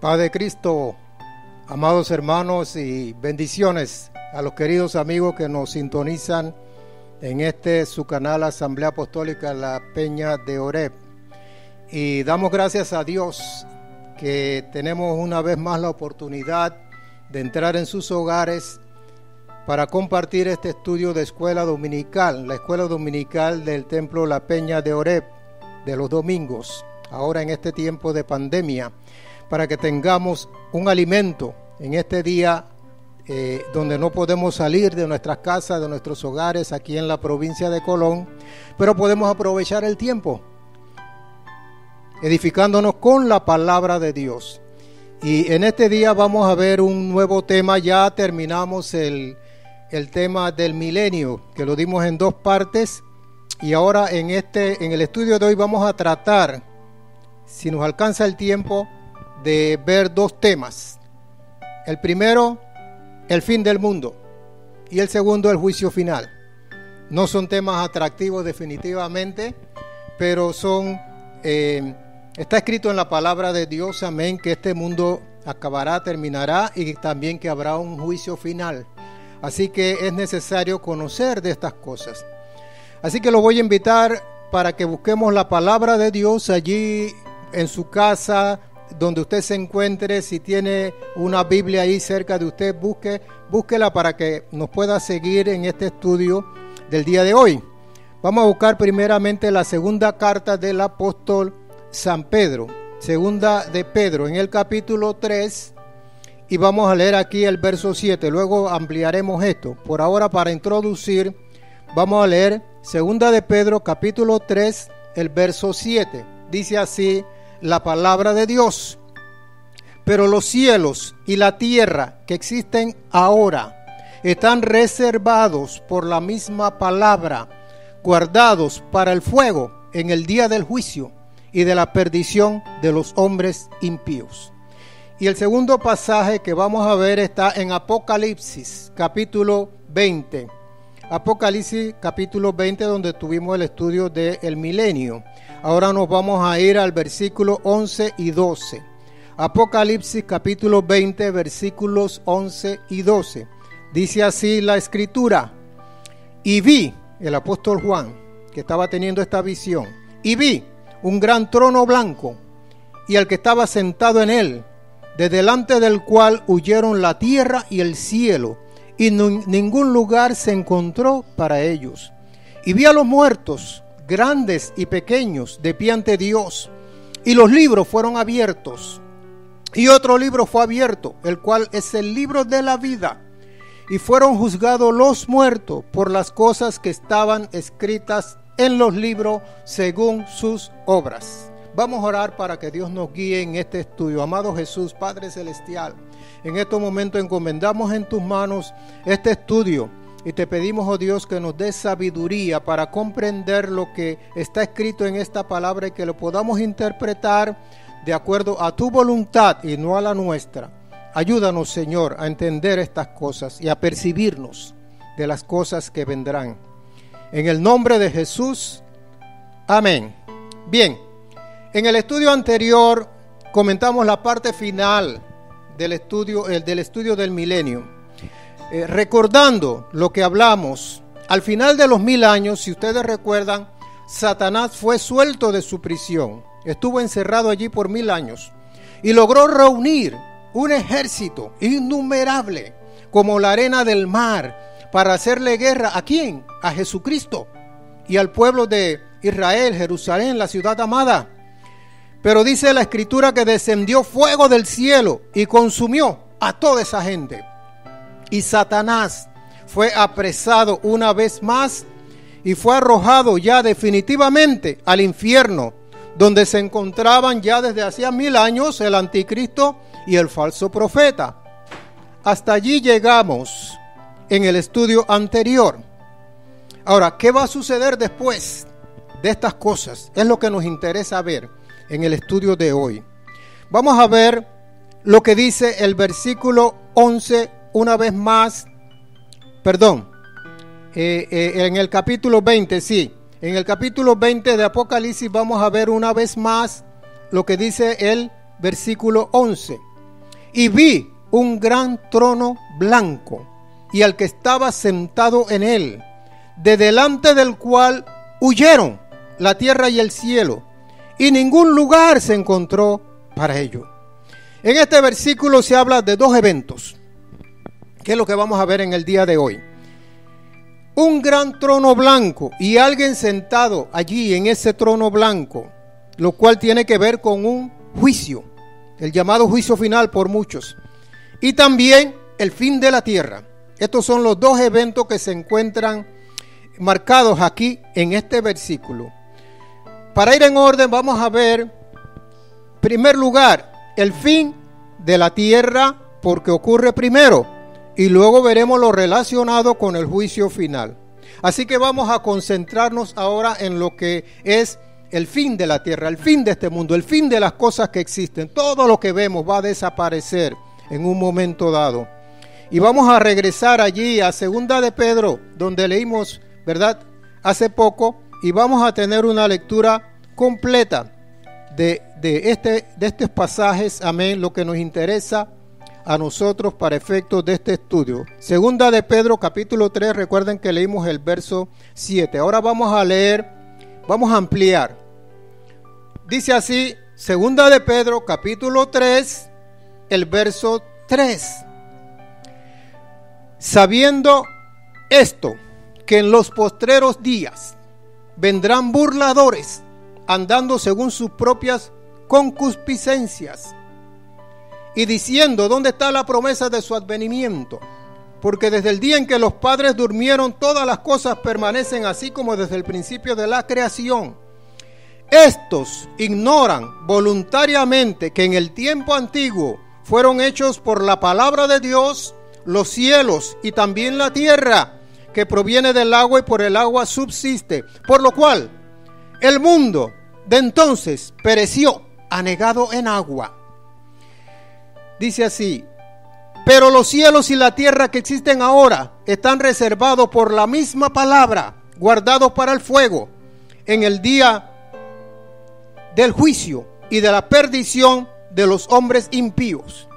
Paz de Cristo, amados hermanos, y bendiciones a los queridos amigos que nos sintonizan en su canal Asamblea Apostólica La Peña de Oreb. Y damos gracias a Dios que tenemos una vez más la oportunidad de entrar en sus hogares para compartir este estudio de escuela dominical, la escuela dominical del Templo La Peña de Oreb de los domingos, ahora en este tiempo de pandemia, para que tengamos un alimento en este día donde no podemos salir de nuestras casas, de nuestros hogares aquí en la provincia de Colón, pero podemos aprovechar el tiempo edificándonos con la palabra de Dios. Y en este día vamos a ver un nuevo tema. Ya terminamos el tema del milenio, que lo dimos en dos partes, y ahora en el estudio de hoy vamos a tratar, si nos alcanza el tiempo, de ver dos temas. El primero, el fin del mundo, y el segundo, el juicio final. No son temas atractivos definitivamente, pero está escrito en la palabra de Dios, amén, que este mundo acabará, terminará, y también que habrá un juicio final. Así que es necesario conocer de estas cosas. Así que lo voy a invitar para que busquemos la palabra de Dios allí en su casa, donde usted se encuentre. Si tiene una Biblia ahí cerca de usted, búsquela para que nos pueda seguir en este estudio del día de hoy. Vamos a buscar primeramente la segunda carta del apóstol San Pedro, segunda de Pedro, en el capítulo 3, y vamos a leer aquí el verso 7. Luego ampliaremos esto. Por ahora, para introducir, vamos a leer segunda de Pedro, capítulo 3, el verso 7. Dice así la palabra de Dios: pero los cielos y la tierra que existen ahora están reservados por la misma palabra, guardados para el fuego en el día del juicio y de la perdición de los hombres impíos. Y el segundo pasaje que vamos a ver está en Apocalipsis capítulo 20. Apocalipsis capítulo 20, donde tuvimos el estudio del milenio. Ahora nos vamos a ir al versículo 11 y 12. Apocalipsis capítulo 20, versículos 11 y 12. Dice así la escritura: y vi, el apóstol Juan, que estaba teniendo esta visión, y vi un gran trono blanco, y al que estaba sentado en él, de delante del cual huyeron la tierra y el cielo, y ningún lugar se encontró para ellos. Y vi a los muertos, grandes y pequeños, de pie ante Dios, y los libros fueron abiertos, y otro libro fue abierto, el cual es el libro de la vida, y fueron juzgados los muertos por las cosas que estaban escritas en los libros según sus obras. Vamos a orar para que Dios nos guíe en este estudio. Amado Jesús, Padre Celestial, en estos momentos encomendamos en tus manos este estudio y te pedimos, oh Dios, que nos des sabiduría para comprender lo que está escrito en esta palabra y que lo podamos interpretar de acuerdo a tu voluntad y no a la nuestra. Ayúdanos, Señor, a entender estas cosas y a percibirnos de las cosas que vendrán. En el nombre de Jesús, amén. Bien, en el estudio anterior comentamos la parte final del estudio del milenio. Recordando lo que hablamos, al final de los 1000 años, si ustedes recuerdan, Satanás fue suelto de su prisión. Estuvo encerrado allí por 1000 años y logró reunir un ejército innumerable como la arena del mar para hacerle guerra. ¿A quién? A Jesucristo y al pueblo de Israel, Jerusalén, la ciudad amada. Pero dice la escritura que descendió fuego del cielo y consumió a toda esa gente. Y Satanás fue apresado una vez más y fue arrojado ya definitivamente al infierno, donde se encontraban ya desde hacía 1000 años el anticristo y el falso profeta. Hasta allí llegamos en el estudio anterior. Ahora, ¿qué va a suceder después de estas cosas? Es lo que nos interesa ver en el estudio de hoy. Vamos a ver lo que dice el versículo 11 una vez más. En el capítulo 20, sí. En el capítulo 20 de Apocalipsis vamos a ver una vez más lo que dice el versículo 11. y vi un gran trono blanco y al que estaba sentado en él, de delante del cual huyeron la tierra y el cielo, y ningún lugar se encontró para ello. En este versículo se habla de dos eventos, que es lo que vamos a ver en el día de hoy. Un gran trono blanco y alguien sentado allí en ese trono blanco, lo cual tiene que ver con un juicio, el llamado juicio final por muchos, y también el fin de la tierra. Estos son los dos eventos que se encuentran marcados aquí en este versículo. Para ir en orden, vamos a ver, en primer lugar, el fin de la tierra, porque ocurre primero, y luego veremos lo relacionado con el juicio final. Así que vamos a concentrarnos ahora en lo que es el fin de la tierra, el fin de este mundo, el fin de las cosas que existen. Todo lo que vemos va a desaparecer en un momento dado. Y vamos a regresar allí a Segunda de Pedro, donde leímos, ¿verdad?, hace poco, y vamos a tener una lectura completa de estos pasajes, amén, lo que nos interesa a nosotros para efectos de este estudio. Segunda de Pedro, capítulo 3, recuerden que leímos el verso 7. Ahora vamos a leer, vamos a ampliar. Dice así, Segunda de Pedro, capítulo 3, el verso 3. Sabiendo esto, que en los postreros días vendrán burladores, andando según sus propias concupiscencias, y diciendo, ¿dónde está la promesa de su advenimiento? Porque desde el día en que los padres durmieron, todas las cosas permanecen así como desde el principio de la creación. Estos ignoran voluntariamente que en el tiempo antiguo fueron hechos por la palabra de Dios los cielos y también la tierra, que proviene del agua y por el agua subsiste, por lo cual el mundo de entonces pereció anegado en agua. Dice así, pero los cielos y la tierra que existen ahora están reservados por la misma palabra, guardados para el fuego, en el día del juicio y de la perdición de los hombres impíos.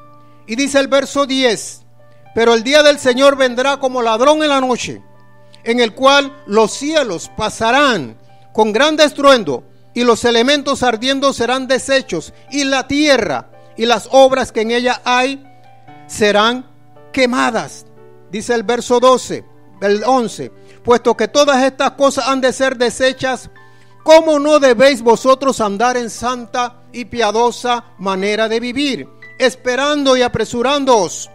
Y dice el verso 10, pero el día del Señor vendrá como ladrón en la noche, en el cual los cielos pasarán con gran estruendo, y los elementos ardiendo serán deshechos, y la tierra y las obras que en ella hay serán quemadas. Dice el verso 12, el 11, puesto que todas estas cosas han de ser deshechas, ¿cómo no debéis vosotros andar en santa y piadosa manera de vivir, esperando y apresurándoos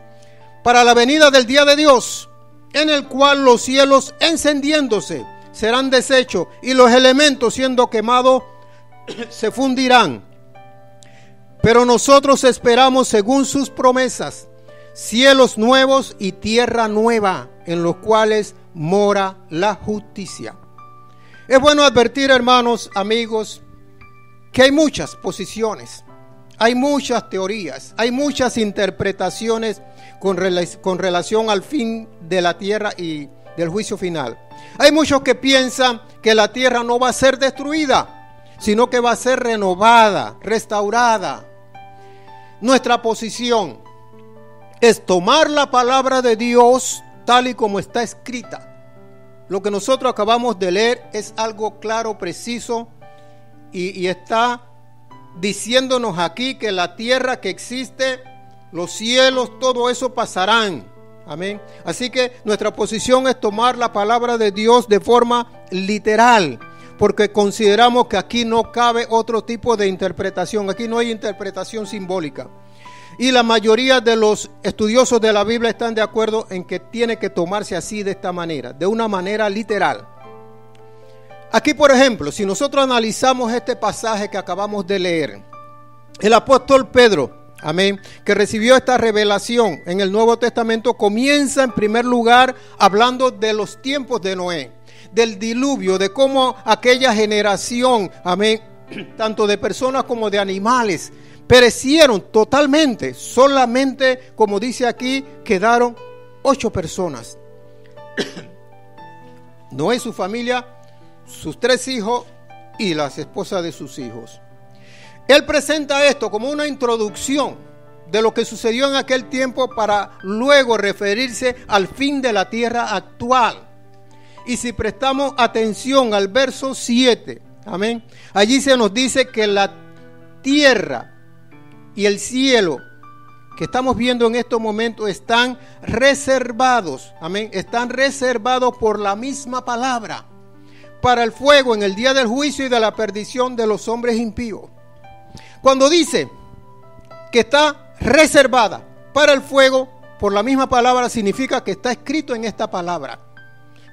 para la venida del día de Dios, en el cual los cielos encendiéndose serán deshechos y los elementos siendo quemados se fundirán? Pero nosotros esperamos según sus promesas cielos nuevos y tierra nueva, en los cuales mora la justicia. Es bueno advertir, hermanos, amigos, que hay muchas posiciones, hay muchas teorías, hay muchas interpretaciones con relación al fin de la tierra y del juicio final. Hay muchos que piensan que la tierra no va a ser destruida, sino que va a ser renovada, restaurada. Nuestra posición es tomar la palabra de Dios tal y como está escrita. Lo que nosotros acabamos de leer es algo claro, preciso, y está diciéndonos aquí que la tierra que existe, los cielos, todo eso pasarán. Amén. Así que nuestra posición es tomar la palabra de Dios de forma literal, porque consideramos que aquí no cabe otro tipo de interpretación. Aquí no hay interpretación simbólica. Y la mayoría de los estudiosos de la Biblia están de acuerdo en que tiene que tomarse así, de esta manera, de una manera literal. Aquí, por ejemplo, si nosotros analizamos este pasaje que acabamos de leer, el apóstol Pedro, amén, que recibió esta revelación en el Nuevo Testamento, comienza en primer lugar hablando de los tiempos de Noé, del diluvio, de cómo aquella generación, amén, tanto de personas como de animales, perecieron totalmente. Solamente, como dice aquí, quedaron 8 personas. Noé y su familia, sus 3 hijos y las esposas de sus hijos. Él presenta esto como una introducción de lo que sucedió en aquel tiempo para luego referirse al fin de la tierra actual. Y si prestamos atención al verso 7, amén, allí se nos dice que la tierra y el cielo que estamos viendo en estos momentos están reservados, amén, están reservados por la misma palabra para el fuego en el día del juicio y de la perdición de los hombres impíos. Cuando dice que está reservada para el fuego por la misma palabra, significa que está escrito en esta palabra.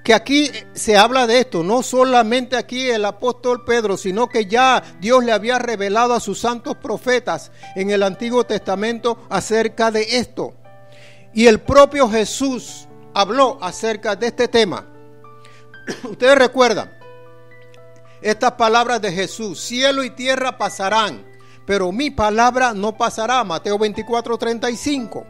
Que aquí se habla de esto, no solamente aquí el apóstol Pedro, sino que ya Dios le había revelado a sus santos profetas en el Antiguo Testamento acerca de esto. Y el propio Jesús habló acerca de este tema. Ustedes recuerdan estas palabras de Jesús: cielo y tierra pasarán, pero mi palabra no pasará. Mateo 24:35.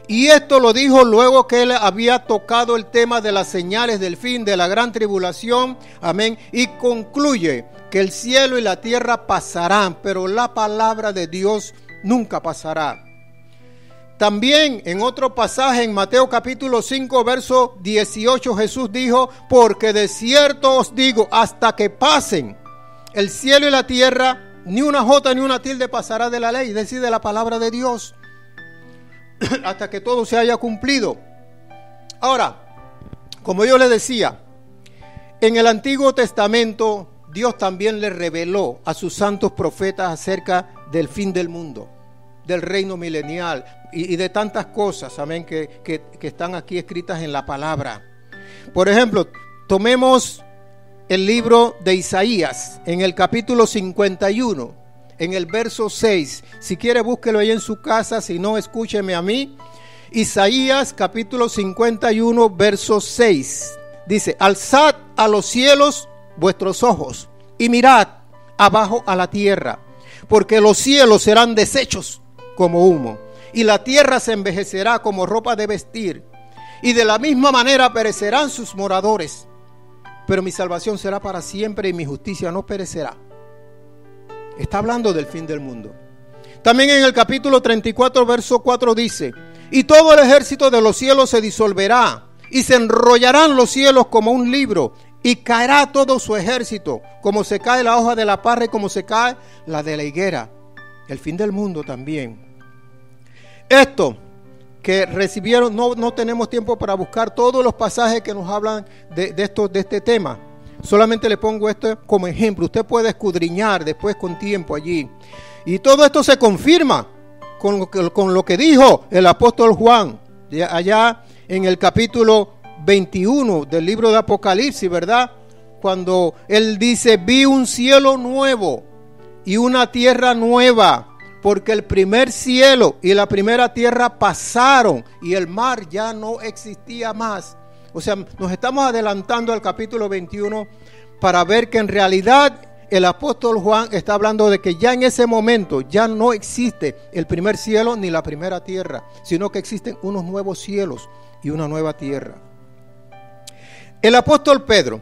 Y esto lo dijo luego que él había tocado el tema de las señales del fin de la gran tribulación. Amén. Y concluye que el cielo y la tierra pasarán, pero la palabra de Dios nunca pasará. También en otro pasaje en Mateo capítulo 5 verso 18 Jesús dijo: porque de cierto os digo, hasta que pasen el cielo y la tierra, ni una jota ni una tilde pasará de la ley, es decir, de la palabra de Dios, hasta que todo se haya cumplido. Ahora, como yo les decía, en el Antiguo Testamento Dios también le reveló a sus santos profetas acerca del fin del mundo, del reino milenial y de tantas cosas, amén, que están aquí escritas en la palabra. Por ejemplo, tomemos el libro de Isaías en el capítulo 51, en el verso 6. Si quiere, búsquelo ahí en su casa, si no, escúcheme a mí. Isaías capítulo 51, verso 6. Dice: alzad a los cielos vuestros ojos y mirad abajo a la tierra, porque los cielos serán deshechos como humo, y la tierra se envejecerá como ropa de vestir, y de la misma manera perecerán sus moradores. Pero mi salvación será para siempre y mi justicia no perecerá. Está hablando del fin del mundo. También en el capítulo 34, verso 4 dice: y todo el ejército de los cielos se disolverá, y se enrollarán los cielos como un libro, y caerá todo su ejército, como se cae la hoja de la parra y como se cae la de la higuera. El fin del mundo también. Esto que recibieron, no tenemos tiempo para buscar todos los pasajes que nos hablan de este tema. Solamente le pongo esto como ejemplo. Usted puede escudriñar después con tiempo allí. Y todo esto se confirma con lo que dijo el apóstol Juan allá en el capítulo 21 del libro de Apocalipsis, ¿verdad? Cuando él dice: vi un cielo nuevo y una tierra nueva, porque el primer cielo y la primera tierra pasaron y el mar ya no existía más. O sea, nos estamos adelantando al capítulo 21 para ver que en realidad el apóstol Juan está hablando de que ya en ese momento ya no existe el primer cielo ni la primera tierra, sino que existen unos nuevos cielos y una nueva tierra. El apóstol Pedro,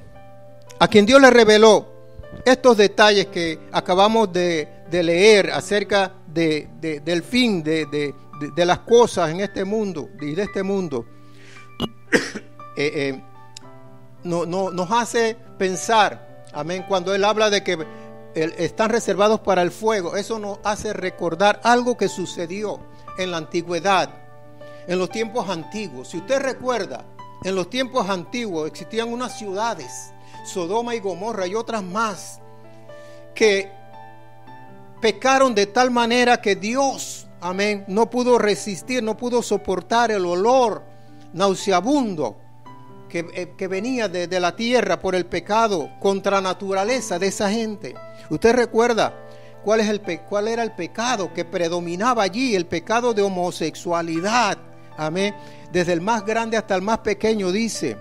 a quien Dios le reveló estos detalles que acabamos de leer acerca del fin de las cosas en este mundo y de este mundo, nos hace pensar, amén, cuando él habla de que están reservados para el fuego. Eso nos hace recordar algo que sucedió en la antigüedad, en los tiempos antiguos. Si usted recuerda, en los tiempos antiguos existían unas ciudades, Sodoma y Gomorra y otras más, que pecaron de tal manera que Dios, amén, no pudo resistir, no pudo soportar el olor nauseabundo que venía de la tierra por el pecado contra naturaleza de esa gente. Usted recuerda cuál era el pecado que predominaba allí, el pecado de homosexualidad, amén. Desde el más grande hasta el más pequeño, dice,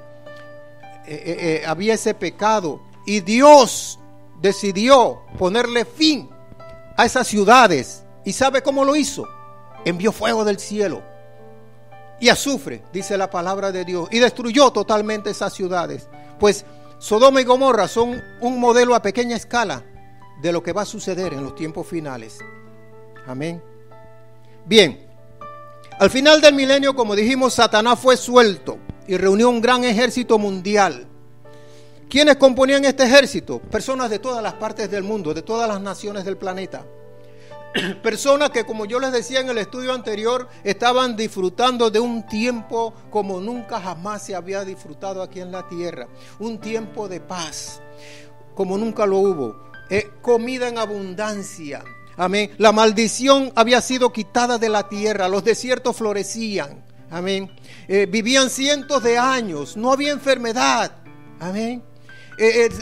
había ese pecado, y Dios decidió ponerle fin a esas ciudades. ¿Y sabe cómo lo hizo? Envió fuego del cielo y azufre, dice la palabra de Dios, y destruyó totalmente esas ciudades. Pues Sodoma y Gomorra son un modelo a pequeña escala de lo que va a suceder en los tiempos finales. Amén. Bien, Al final del milenio, como dijimos, Satanás fue suelto y reunió un gran ejército mundial. ¿Quiénes componían este ejército? Personas de todas las partes del mundo, de todas las naciones del planeta. Personas que, como yo les decía en el estudio anterior, estaban disfrutando de un tiempo como nunca jamás se había disfrutado aquí en la tierra. Un tiempo de paz, como nunca lo hubo. Comida en abundancia. Amén. La maldición había sido quitada de la tierra. Los desiertos florecían. Amén. Vivían cientos de años. No había enfermedad. Amén.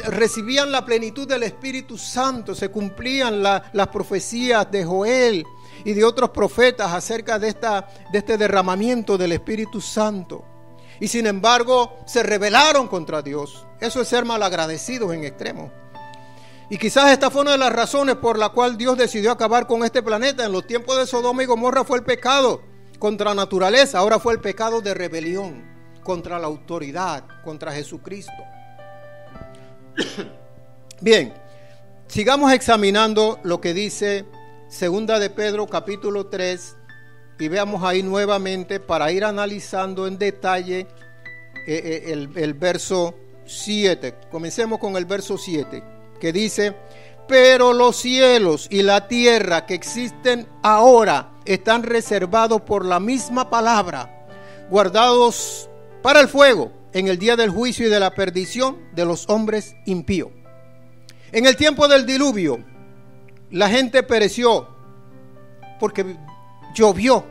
Recibían la plenitud del Espíritu Santo, se cumplían las profecías de Joel y de otros profetas acerca de este derramamiento del Espíritu Santo. Y sin embargo se rebelaron contra Dios. Eso es ser malagradecidos en extremo. Y quizás esta fue una de las razones por la cual Dios decidió acabar con este planeta. En los tiempos de Sodoma y Gomorra fue el pecado contra la naturaleza, ahora fue el pecado de rebelión contra la autoridad, contra Jesucristo. Bien, sigamos examinando lo que dice Segunda de Pedro capítulo 3 y veamos ahí nuevamente para ir analizando en detalle el verso 7. Comencemos con el verso 7 que dice: pero los cielos y la tierra que existen ahora están reservados por la misma palabra, guardados para el fuego en el día del juicio y de la perdición de los hombres impíos. En el tiempo del diluvio, la gente pereció porque llovió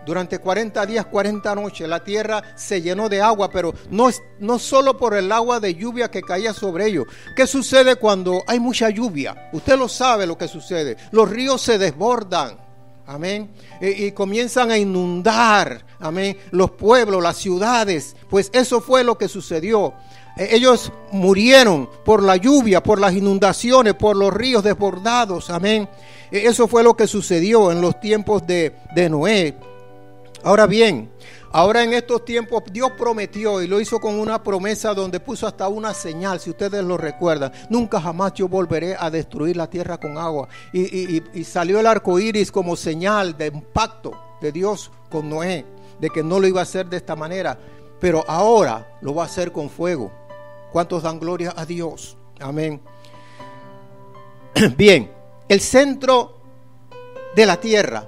durante 40 días, 40 noches. La tierra se llenó de agua, pero no solo por el agua de lluvia que caía sobre ellos. ¿Qué sucede cuando hay mucha lluvia? Usted lo sabe lo que sucede. Los ríos se desbordan. Amén. Y comienzan a inundar, amén, los pueblos, las ciudades. Pues eso fue lo que sucedió. Ellos murieron por la lluvia, por las inundaciones, por los ríos desbordados. Amén. Eso fue lo que sucedió en los tiempos de Noé. Ahora bien, ahora en estos tiempos Dios prometió y lo hizo con una promesa donde puso hasta una señal, si ustedes lo recuerdan: nunca jamás yo volveré a destruir la tierra con agua. Y salió el arco iris como señal de un pacto de Dios con Noé, de que no lo iba a hacer de esta manera, pero ahora lo va a hacer con fuego. ¿Cuántos dan gloria a Dios? Amén. Bien, el centro de la tierra,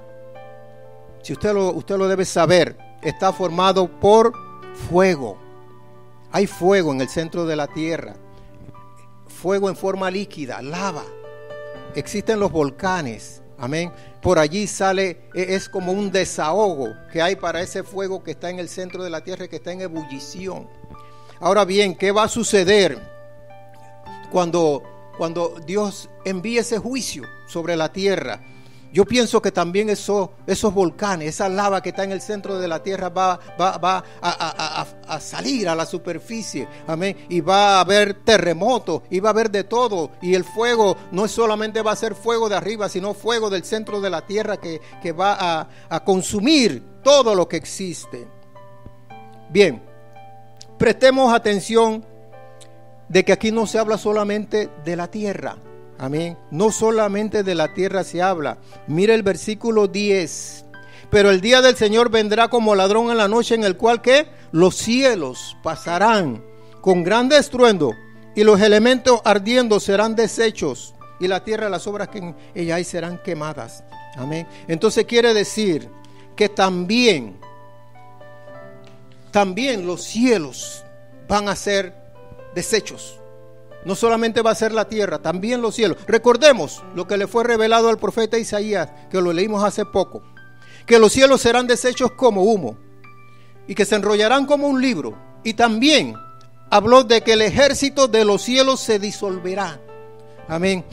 si usted lo debe saber, está formado por fuego. Hay fuego en el centro de la tierra. Fuego en forma líquida, lava. Existen los volcanes. Amén. Por allí sale, es como un desahogo que hay para ese fuego que está en el centro de la tierra, que está en ebullición. Ahora bien, ¿qué va a suceder cuando Dios envíe ese juicio sobre la tierra? Yo pienso que también esos volcanes, esa lava que está en el centro de la tierra va a salir a la superficie, amén, y va a haber terremotos, y va a haber de todo, y el fuego no solamente va a ser fuego de arriba, sino fuego del centro de la tierra que va a consumir todo lo que existe. Bien, prestemos atención de que aquí no se habla solamente de la tierra. Amén. No solamente de la tierra se habla. Mira el versículo 10. Pero el día del Señor vendrá como ladrón en la noche, en el cual ¿qué? Los cielos pasarán con grande estruendo, y los elementos ardiendo serán deshechos, y la tierra y las obras que en ella hay serán quemadas. Amén. Entonces quiere decir que también los cielos van a ser deshechos. No solamente va a ser la tierra, también los cielos. Recordemos lo que le fue revelado al profeta Isaías, que lo leímos hace poco: que los cielos serán deshechos como humo y que se enrollarán como un libro. Y también habló de que el ejército de los cielos se disolverá. Amén.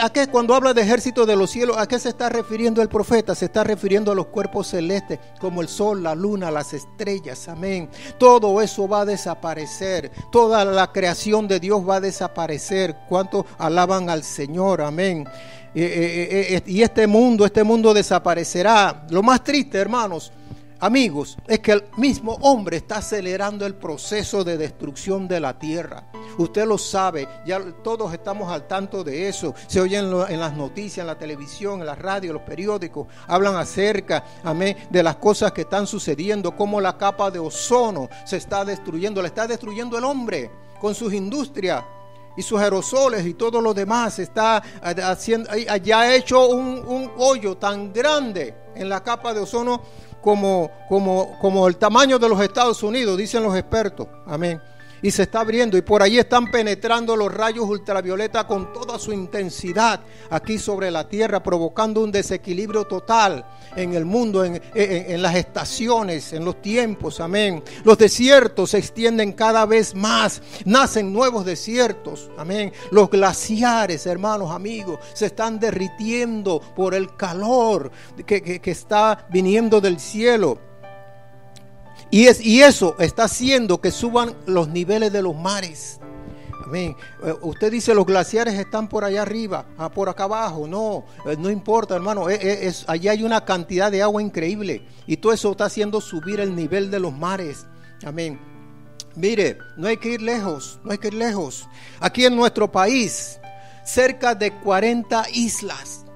¿A qué cuando habla de ejército de los cielos? ¿A qué se está refiriendo el profeta? Se está refiriendo a los cuerpos celestes, como el sol, la luna, las estrellas. Amén. Todo eso va a desaparecer. Toda la creación de Dios va a desaparecer. ¿Cuántos alaban al Señor? Amén. Y este mundo desaparecerá. Lo más triste, hermanos, amigos, es que el mismo hombre está acelerando el proceso de destrucción de la tierra. Usted lo sabe, ya todos estamos al tanto de eso. Se oyen en las noticias, en la televisión, en la radio, los periódicos. Hablan acerca, amén, de las cosas que están sucediendo, cómo la capa de ozono se está destruyendo. La está destruyendo el hombre con sus industrias y sus aerosoles y todo lo demás. Está haciendo, ya ha hecho un hoyo tan grande en la capa de ozono como el tamaño de los Estados Unidos, dicen los expertos. Amén. Y se está abriendo, y por ahí están penetrando los rayos ultravioleta con toda su intensidad aquí sobre la tierra, provocando un desequilibrio total en el mundo, en las estaciones, en los tiempos. Amén. Los desiertos se extienden cada vez más, nacen nuevos desiertos. Amén. Los glaciares, hermanos, amigos, se están derritiendo por el calor que está viniendo del cielo. Y eso está haciendo que suban los niveles de los mares. Amén. Usted dice los glaciares están por allá arriba, por acá abajo. No importa, hermano. Allí hay una cantidad de agua increíble. Y todo eso está haciendo subir el nivel de los mares. Amén. Mire, no hay que ir lejos. Aquí en nuestro país, cerca de 40 islas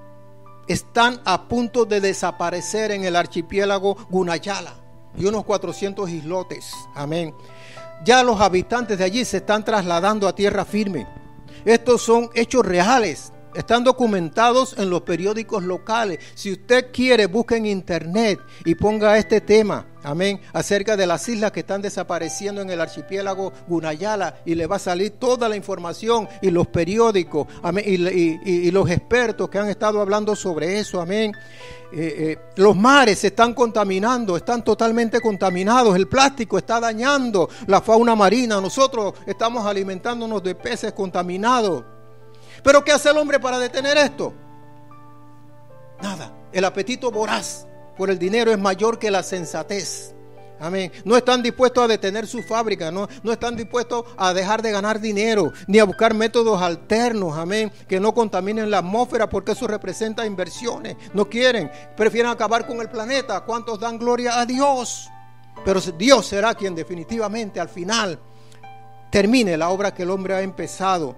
están a punto de desaparecer en el archipiélago Gunayala. Y unos 400 islotes. Amén. Ya los habitantes de allí se están trasladando a tierra firme. Estos son hechos reales. Están documentados en los periódicos locales. Si usted quiere, busque en internet y ponga este tema, amén, acerca de las islas que están desapareciendo en el archipiélago Gunayala, y le va a salir toda la información y los periódicos, amén, y los expertos que han estado hablando sobre eso. Amén. Los mares se están contaminando, están totalmente contaminados. El plástico está dañando la fauna marina. Nosotros estamos alimentándonos de peces contaminados. ¿Pero qué hace el hombre para detener esto? Nada. El apetito voraz por el dinero es mayor que la sensatez. Amén. No están dispuestos a detener su fábrica, no están dispuestos a dejar de ganar dinero, ni a buscar métodos alternos, amén, que no contaminen la atmósfera, porque eso representa inversiones. No quieren, prefieren acabar con el planeta. ¿Cuántos dan gloria a Dios? Pero Dios será quien definitivamente al final termine la obra que el hombre ha empezado.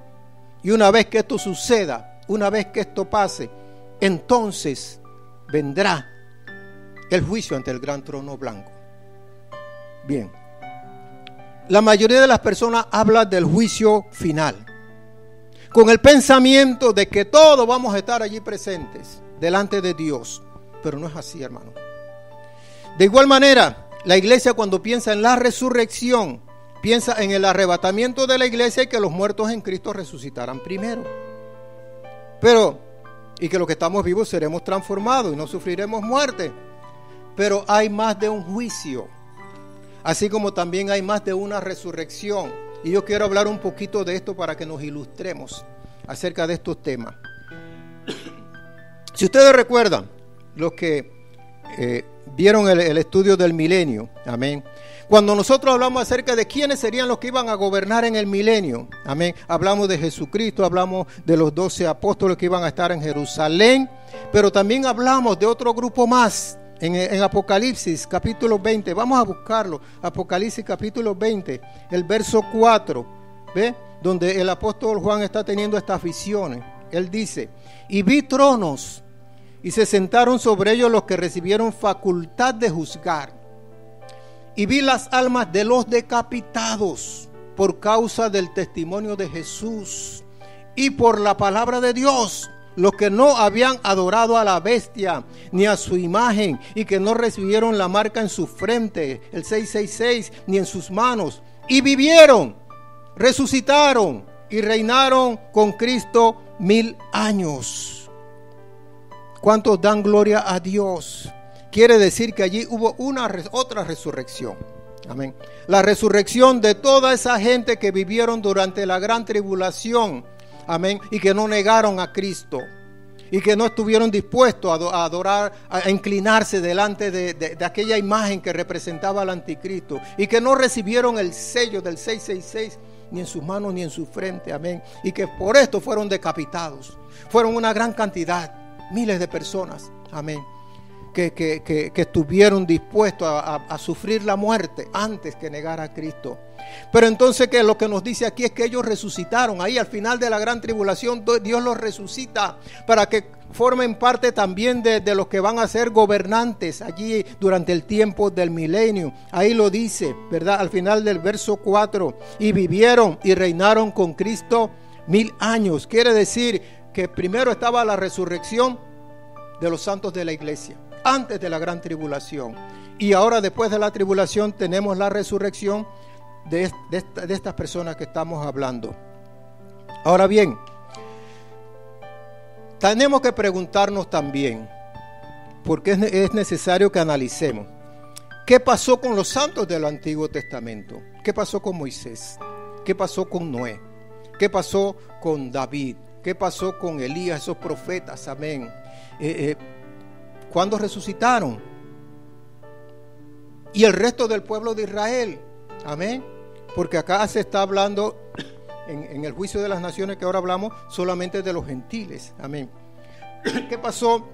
Y una vez que esto suceda, una vez que esto pase, entonces vendrá el juicio ante el gran trono blanco. Bien, la mayoría de las personas habla del juicio final, con el pensamiento de que todos vamos a estar allí presentes delante de Dios, pero no es así, hermano. De igual manera, la iglesia, cuando piensa en la resurrección, piensa en el arrebatamiento de la iglesia y que los muertos en Cristo resucitarán primero. Y que los que estamos vivos seremos transformados y no sufriremos muerte. Pero hay más de un juicio, así como también hay más de una resurrección. Y yo quiero hablar un poquito de esto para que nos ilustremos acerca de estos temas. Si ustedes recuerdan, los que vieron el estudio del milenio, amén, cuando nosotros hablamos acerca de quiénes serían los que iban a gobernar en el milenio, amén, hablamos de Jesucristo, hablamos de los 12 apóstoles que iban a estar en Jerusalén, pero también hablamos de otro grupo más en Apocalipsis capítulo 20. Vamos a buscarlo. Apocalipsis capítulo 20, el verso 4, ¿ve? Donde el apóstol Juan está teniendo estas visiones. Él dice: y vi tronos, y se sentaron sobre ellos los que recibieron facultad de juzgar. Y vi las almas de los decapitados por causa del testimonio de Jesús y por la palabra de Dios, los que no habían adorado a la bestia ni a su imagen, y que no recibieron la marca en su frente, el 666, ni en sus manos, y vivieron, resucitaron y reinaron con Cristo 1000 años. ¿Cuántos dan gloria a Dios? Quiere decir que allí hubo otra resurrección. Amén. La resurrección de toda esa gente que vivieron durante la gran tribulación. Amén. Y que no negaron a Cristo. Y que no estuvieron dispuestos a adorar, a inclinarse delante de aquella imagen que representaba al anticristo. Y que no recibieron el sello del 666 ni en sus manos ni en su frente. Amén. Y que por esto fueron decapitados. Fueron una gran cantidad, miles de personas. Amén. que estuvieron dispuestos a sufrir la muerte antes que negar a Cristo. Pero entonces que lo que nos dice aquí es que ellos resucitaron. Ahí al final de la gran tribulación Dios los resucita para que formen parte también de los que van a ser gobernantes allí durante el tiempo del milenio. Ahí lo dice, ¿verdad? Al final del verso 4, y vivieron y reinaron con Cristo 1000 años. Quiere decir que primero estaba la resurrección de los santos de la iglesia, antes de la gran tribulación. Y ahora después de la tribulación tenemos la resurrección de estas personas que estamos hablando. Ahora bien, tenemos que preguntarnos también, porque es necesario que analicemos, ¿qué pasó con los santos del Antiguo Testamento? ¿Qué pasó con Moisés? ¿Qué pasó con Noé? ¿Qué pasó con David? ¿Qué pasó con Elías, esos profetas? Amén. ¿Cuándo resucitaron? Y el resto del pueblo de Israel. Amén. Porque acá se está hablando en el juicio de las naciones que ahora hablamos solamente de los gentiles. Amén. ¿Qué pasó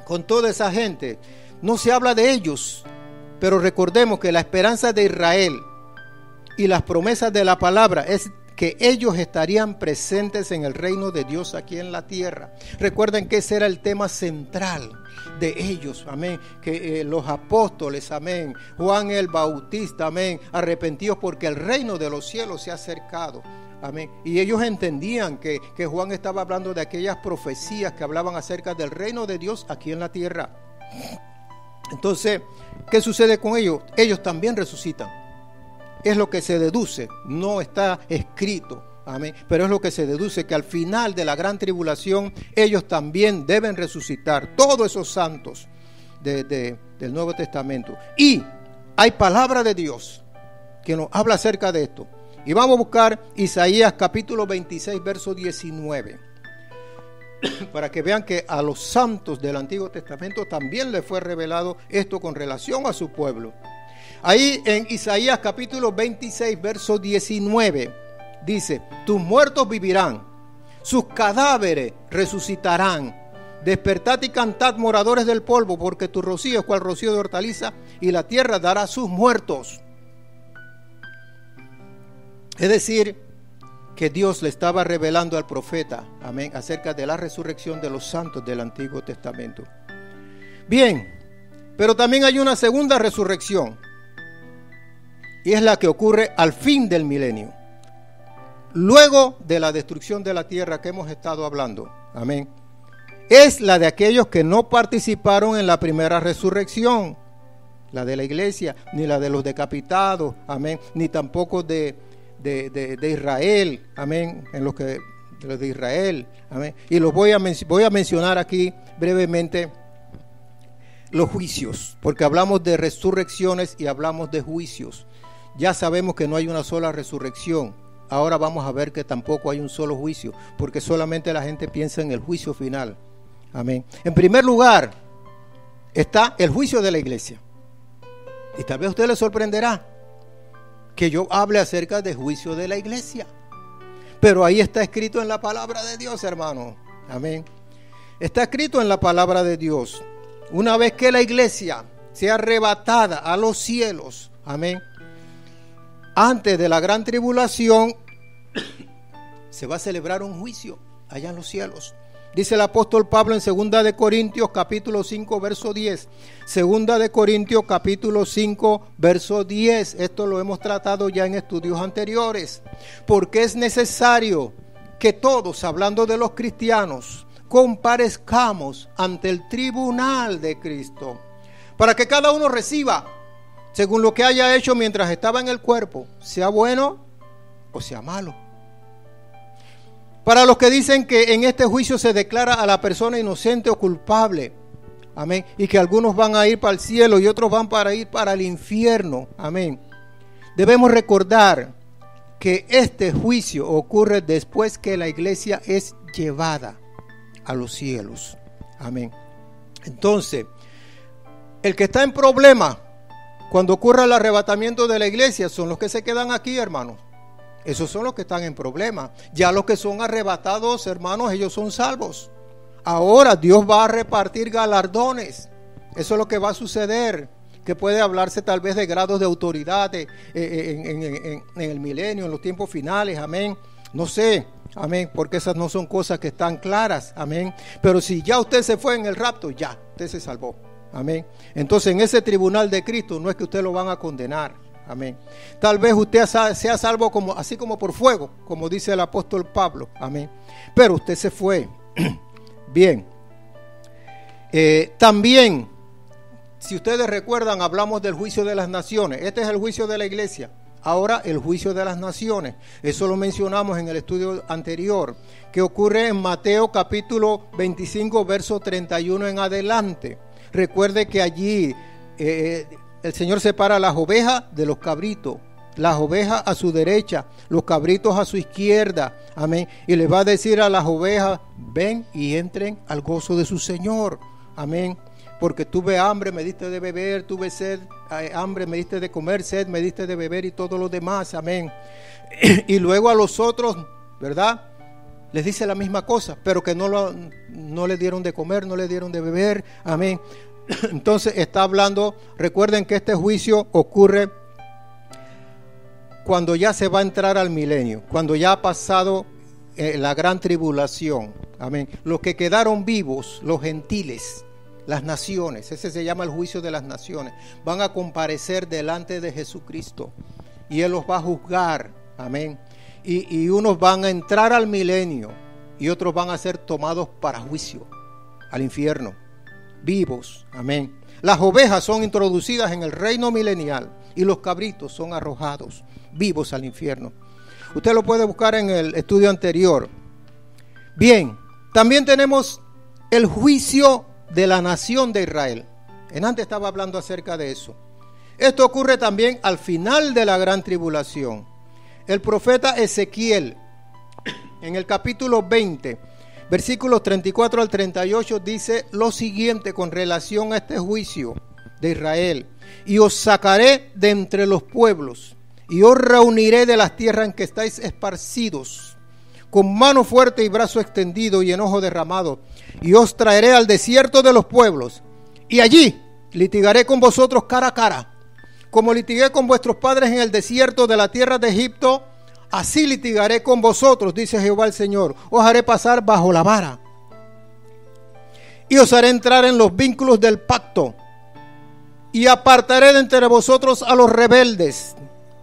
con toda esa gente? No se habla de ellos, pero recordemos que la esperanza de Israel y las promesas de la palabra es que ellos estarían presentes en el reino de Dios aquí en la tierra. Recuerden que ese era el tema central de ellos, amén, que los apóstoles, amén, Juan el Bautista, amén, arrepentidos porque el reino de los cielos se ha acercado, amén, y ellos entendían que Juan estaba hablando de aquellas profecías que hablaban acerca del reino de Dios aquí en la tierra. Entonces, ¿qué sucede con ellos? Ellos también resucitan. Es lo que se deduce, no está escrito, amén, pero es lo que se deduce, que al final de la gran tribulación ellos también deben resucitar, todos esos santos del Nuevo Testamento. Y hay palabra de Dios que nos habla acerca de esto. Y vamos a buscar Isaías capítulo 26, verso 19, para que vean que a los santos del Antiguo Testamento también les fue revelado esto con relación a su pueblo. Ahí en Isaías capítulo 26, verso 19, dice: tus muertos vivirán, sus cadáveres resucitarán. Despertad y cantad, moradores del polvo, porque tu rocío es cual rocío de hortaliza, y la tierra dará sus muertos. Es decir, que Dios le estaba revelando al profeta, amén, acerca de la resurrección de los santos del Antiguo Testamento. Bien, pero también hay una segunda resurrección, y es la que ocurre al fin del milenio, luego de la destrucción de la tierra que hemos estado hablando. Amén. Es la de aquellos que no participaron en la primera resurrección, la de la iglesia, ni la de los decapitados, amén, ni tampoco de Israel, amén, en los que de los de Israel, amén. Y los voy a mencionar aquí brevemente los juicios, porque hablamos de resurrecciones y hablamos de juicios. Ya sabemos que no hay una sola resurrección. Ahora vamos a ver que tampoco hay un solo juicio, porque solamente la gente piensa en el juicio final. Amén. En primer lugar está el juicio de la iglesia. Y tal vez a usted le sorprenderá que yo hable acerca del juicio de la iglesia. Pero ahí está escrito en la palabra de Dios, hermano. Amén. Está escrito en la palabra de Dios. Una vez que la iglesia sea arrebatada a los cielos, amén, antes de la gran tribulación, se va a celebrar un juicio allá en los cielos. Dice el apóstol Pablo en 2 de Corintios capítulo 5 verso 10. 2 de Corintios capítulo 5 verso 10. Esto lo hemos tratado ya en estudios anteriores. Porque es necesario que todos, hablando de los cristianos, comparezcamos ante el tribunal de Cristo, para que cada uno reciba según lo que haya hecho mientras estaba en el cuerpo, sea bueno o sea malo. Para los que dicen que en este juicio se declara a la persona inocente o culpable, amén, y que algunos van a ir para el cielo y otros van para ir para el infierno, amén, debemos recordar que este juicio ocurre después que la iglesia es llevada a los cielos, amén. Entonces, el que está en problema cuando ocurra el arrebatamiento de la iglesia son los que se quedan aquí, hermanos. Esos son los que están en problema. Ya los que son arrebatados, hermanos, ellos son salvos. Ahora Dios va a repartir galardones Eso es lo que va a suceder, que puede hablarse tal vez de grados de autoridad en el milenio, en los tiempos finales, amén. No sé, amén, porque esas no son cosas que están claras, amén. Pero si ya usted se fue en el rapto, ya, usted se salvó, amén. Entonces en ese tribunal de Cristo no es que usted lo van a condenar, amén. Tal vez usted sea salvo así como por fuego, como dice el apóstol Pablo, amén. Pero usted se fue. Bien. También, si ustedes recuerdan, hablamos del juicio de las naciones. Este es el juicio de la iglesia. Ahora el juicio de las naciones. Eso lo mencionamos en el estudio anterior, que ocurre en Mateo capítulo 25, verso 31 en adelante. Recuerde que allí el Señor separa las ovejas de los cabritos. Las ovejas a su derecha, los cabritos a su izquierda, amén. Y le va a decir a las ovejas: ven y entren al gozo de su Señor, amén. Porque tuve hambre, me diste de beber, tuve sed, hambre, me diste de comer, sed, me diste de beber y todo lo demás, amén. Y luego a los otros, ¿verdad?, les dice la misma cosa, pero que no le dieron de comer, no le dieron de beber, amén. Entonces está hablando, recuerden que este juicio ocurre cuando ya se va a entrar al milenio, cuando ya ha pasado la gran tribulación, amén. Los que quedaron vivos, los gentiles, las naciones, ese se llama el juicio de las naciones, van a comparecer delante de Jesucristo y Él los va a juzgar, amén. Y unos van a entrar al milenio y otros van a ser tomados para juicio, al infierno, vivos, amén. Las ovejas son introducidas en el reino milenial y los cabritos son arrojados vivos al infierno. Usted lo puede buscar en el estudio anterior. Bien, también tenemos el juicio de la nación de Israel. Antes estaba hablando acerca de eso. Esto ocurre también al final de la gran tribulación. El profeta Ezequiel, en el capítulo 20, versículos 34 al 38, dice lo siguiente con relación a este juicio de Israel: y os sacaré de entre los pueblos, y os reuniré de las tierras en que estáis esparcidos, con mano fuerte y brazo extendido y enojo derramado, y os traeré al desierto de los pueblos, y allí litigaré con vosotros cara a cara, como litigué con vuestros padres en el desierto de la tierra de Egipto, así litigaré con vosotros, dice Jehová el Señor. Os haré pasar bajo la vara, y os haré entrar en los vínculos del pacto, y apartaré de entre vosotros a los rebeldes,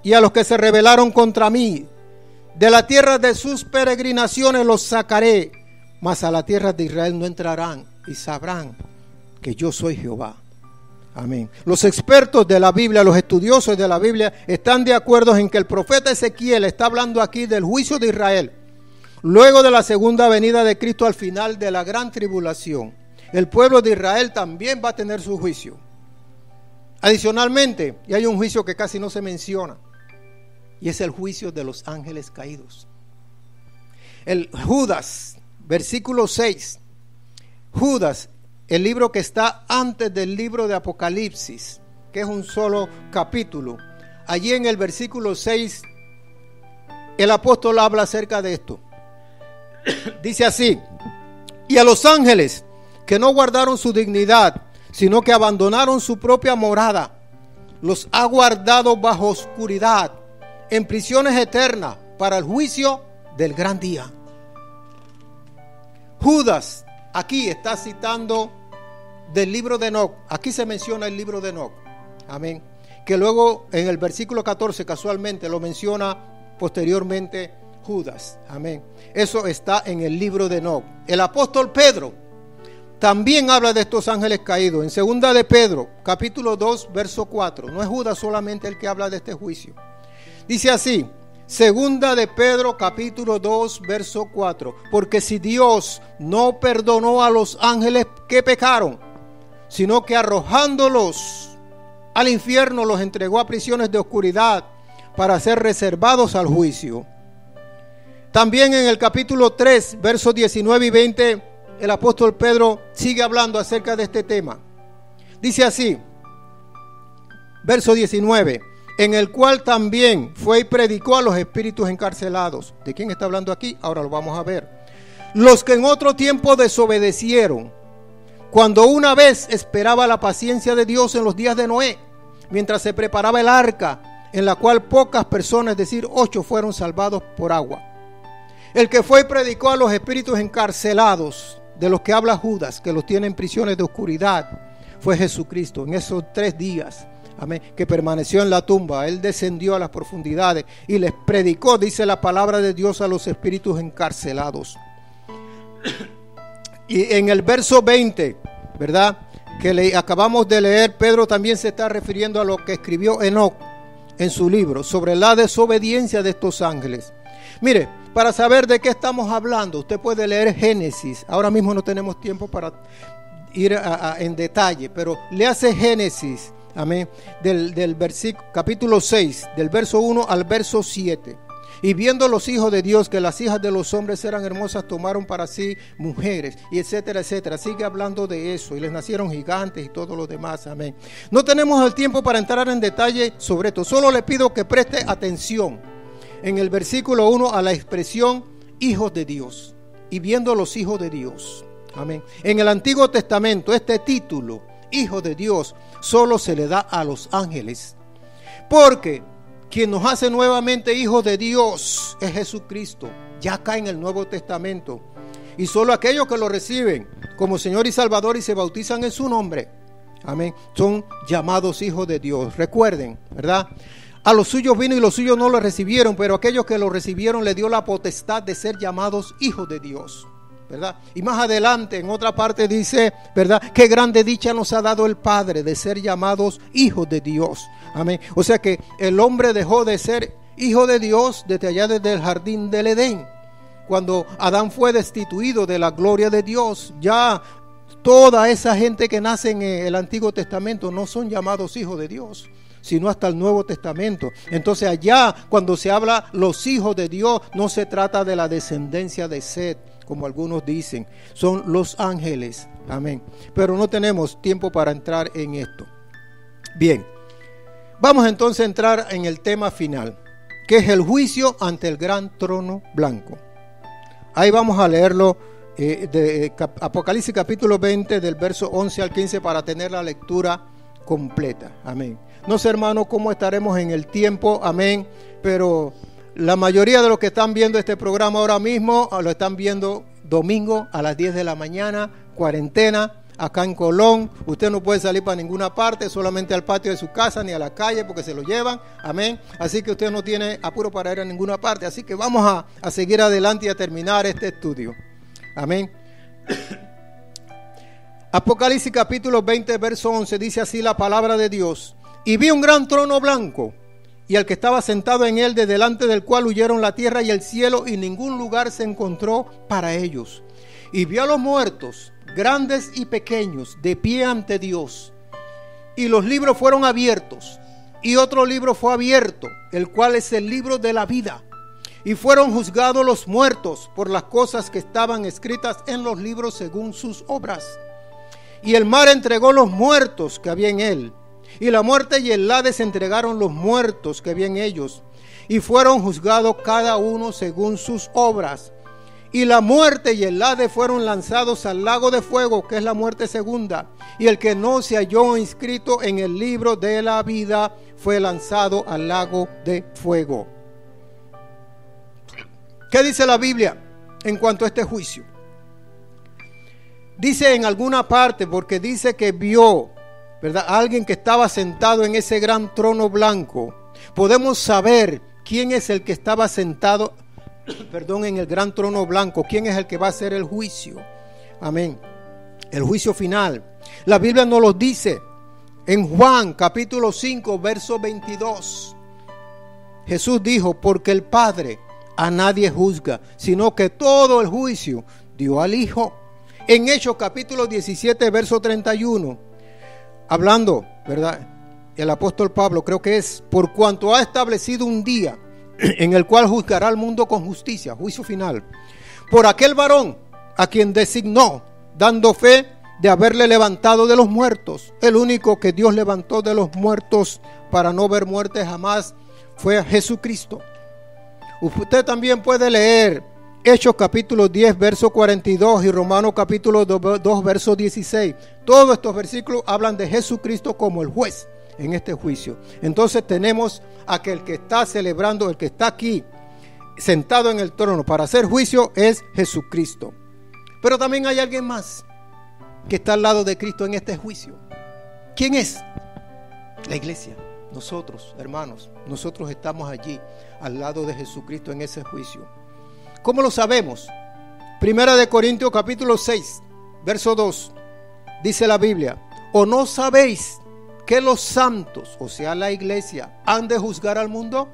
y a los que se rebelaron contra mí. De la tierra de sus peregrinaciones los sacaré, mas a la tierra de Israel no entrarán, y sabrán que yo soy Jehová. Amén. Los expertos de la Biblia, los estudiosos de la Biblia, están de acuerdo en que el profeta Ezequiel está hablando aquí del juicio de Israel, luego de la segunda venida de Cristo al final de la gran tribulación. El pueblo de Israel también va a tener su juicio. Adicionalmente, y hay un juicio que casi no se menciona, y es el juicio de los ángeles caídos. El Judas, versículo 6. Judas, el libro que está antes del libro de Apocalipsis, que es un solo capítulo. Allí en el versículo 6, el apóstol habla acerca de esto. Dice así: y a los ángeles que no guardaron su dignidad, sino que abandonaron su propia morada, los ha guardado bajo oscuridad, en prisiones eternas, para el juicio del gran día. Judas aquí está citando del libro de Enoc. Aquí se menciona el libro de Enoc, amén, que luego en el versículo 14 casualmente lo menciona posteriormente Judas, amén. Eso está en el libro de Enoc. El apóstol Pedro también habla de estos ángeles caídos en segunda de Pedro capítulo 2 verso 4. No es Judas solamente el que habla de este juicio. Dice así, segunda de Pedro capítulo 2 verso 4: porque si Dios no perdonó a los ángeles que pecaron, sino que arrojándolos al infierno los entregó a prisiones de oscuridad para ser reservados al juicio. También en el capítulo 3 versos 19 y 20 el apóstol Pedro sigue hablando acerca de este tema. Dice así, verso 19: en el cual también fue y predicó a los espíritus encarcelados. ¿De quién está hablando aquí? Ahora lo vamos a ver. Los que en otro tiempo desobedecieron, cuando una vez esperaba la paciencia de Dios en los días de Noé, mientras se preparaba el arca, en la cual pocas personas, es decir, 8, fueron salvados por agua. El que fue y predicó a los espíritus encarcelados, de los que habla Judas, que los tiene en prisiones de oscuridad, fue Jesucristo. En esos 3 días, amén, que permaneció en la tumba, Él descendió a las profundidades y les predicó, dice la palabra de Dios, a los espíritus encarcelados. Y en el verso 20, ¿verdad?, que acabamos de leer, Pedro también se está refiriendo a lo que escribió Enoc en su libro sobre la desobediencia de estos ángeles. Mire, para saber de qué estamos hablando, usted puede leer Génesis. Ahora mismo no tenemos tiempo para ir en detalle, pero le hace Génesis, amén, del versículo, capítulo 6, del verso 1 al verso 7. Y viendo los hijos de Dios que las hijas de los hombres eran hermosas, tomaron para sí mujeres, y etcétera, etcétera. Sigue hablando de eso, y les nacieron gigantes y todo lo demás, amén. No tenemos el tiempo para entrar en detalle sobre esto, solo le pido que preste atención en el versículo 1 a la expresión hijos de Dios, y viendo los hijos de Dios, amén. En el Antiguo Testamento este título, hijo de Dios, solo se le da a los ángeles, porque quien nos hace nuevamente hijos de Dios es Jesucristo, ya acá en el Nuevo Testamento. Y solo aquellos que lo reciben como Señor y Salvador y se bautizan en su nombre, amén, son llamados hijos de Dios. Recuerden, ¿verdad? A los suyos vino y los suyos no lo recibieron, pero aquellos que lo recibieron le dio la potestad de ser llamados hijos de Dios, ¿verdad? Y más adelante en otra parte dice, ¿verdad?, qué grande dicha nos ha dado el Padre de ser llamados hijos de Dios. Amén. O sea que el hombre dejó de ser hijo de Dios desde allá, desde el jardín del Edén, cuando Adán fue destituido de la gloria de Dios. Ya toda esa gente que nace en el Antiguo Testamento no son llamados hijos de Dios, sino hasta el Nuevo Testamento. Entonces allá cuando se habla los hijos de Dios, no se trata de la descendencia de Set, como algunos dicen, son los ángeles, amén. Pero no tenemos tiempo para entrar en esto. Bien, vamos entonces a entrar en el tema final, que es el juicio ante el gran trono blanco. Ahí vamos a leerlo de Apocalipsis capítulo 20 del verso 11 al 15 para tener la lectura completa, amén. No sé, hermano, cómo estaremos en el tiempo, amén, pero la mayoría de los que están viendo este programa ahora mismo lo están viendo domingo a las 10 de la mañana, cuarentena, acá en Colón. Usted no puede salir para ninguna parte, solamente al patio de su casa ni a la calle porque se lo llevan, amén. Así que usted no tiene apuro para ir a ninguna parte. Así que vamos a seguir adelante y a terminar este estudio, amén. Apocalipsis capítulo 20 verso 11 dice así la palabra de Dios: y vi un gran trono blanco y al que estaba sentado en él, de delante del cual huyeron la tierra y el cielo, y ningún lugar se encontró para ellos. Y vi a los muertos, grandes y pequeños, de pie ante Dios. Y los libros fueron abiertos, y otro libro fue abierto, el cual es el libro de la vida. Y fueron juzgados los muertos por las cosas que estaban escritas en los libros según sus obras. Y el mar entregó los muertos que había en él, y la muerte y el Hades entregaron los muertos que había en ellos, y fueron juzgados cada uno según sus obras. Y la muerte y el Hades fueron lanzados al lago de fuego, que es la muerte segunda. Y el que no se halló inscrito en el libro de la vida fue lanzado al lago de fuego. ¿Qué dice la Biblia en cuanto a este juicio? Dice en alguna parte, porque dice que vio, ¿verdad?, alguien que estaba sentado en ese gran trono blanco. Podemos saber quién es el que estaba sentado, en el gran trono blanco, quién es el que va a hacer el juicio. Amén. El juicio final. La Biblia nos lo dice en Juan capítulo 5 verso 22. Jesús dijo: porque el Padre a nadie juzga, sino que todo el juicio dio al Hijo. En Hechos capítulo 17 verso 31, hablando, ¿verdad?, el apóstol Pablo, creo que es: por cuanto ha establecido un día en el cual juzgará al mundo con justicia, juicio final, por aquel varón a quien designó, dando fe de haberle levantado de los muertos. El único que Dios levantó de los muertos para no ver muerte jamás fue Jesucristo. Usted también puede leer Hechos capítulo 10, verso 42 y Romanos capítulo 2, verso 16. Todos estos versículos hablan de Jesucristo como el juez en este juicio. Entonces tenemos a que el que está celebrando, el que está aquí sentado en el trono para hacer juicio es Jesucristo. Pero también hay alguien más que está al lado de Cristo en este juicio. ¿Quién es? La iglesia. Nosotros, hermanos, nosotros estamos allí al lado de Jesucristo en ese juicio. ¿Cómo lo sabemos? Primera de Corintios capítulo 6, verso 2. Dice la Biblia: ¿o no sabéis que los santos, o sea la iglesia, han de juzgar al mundo?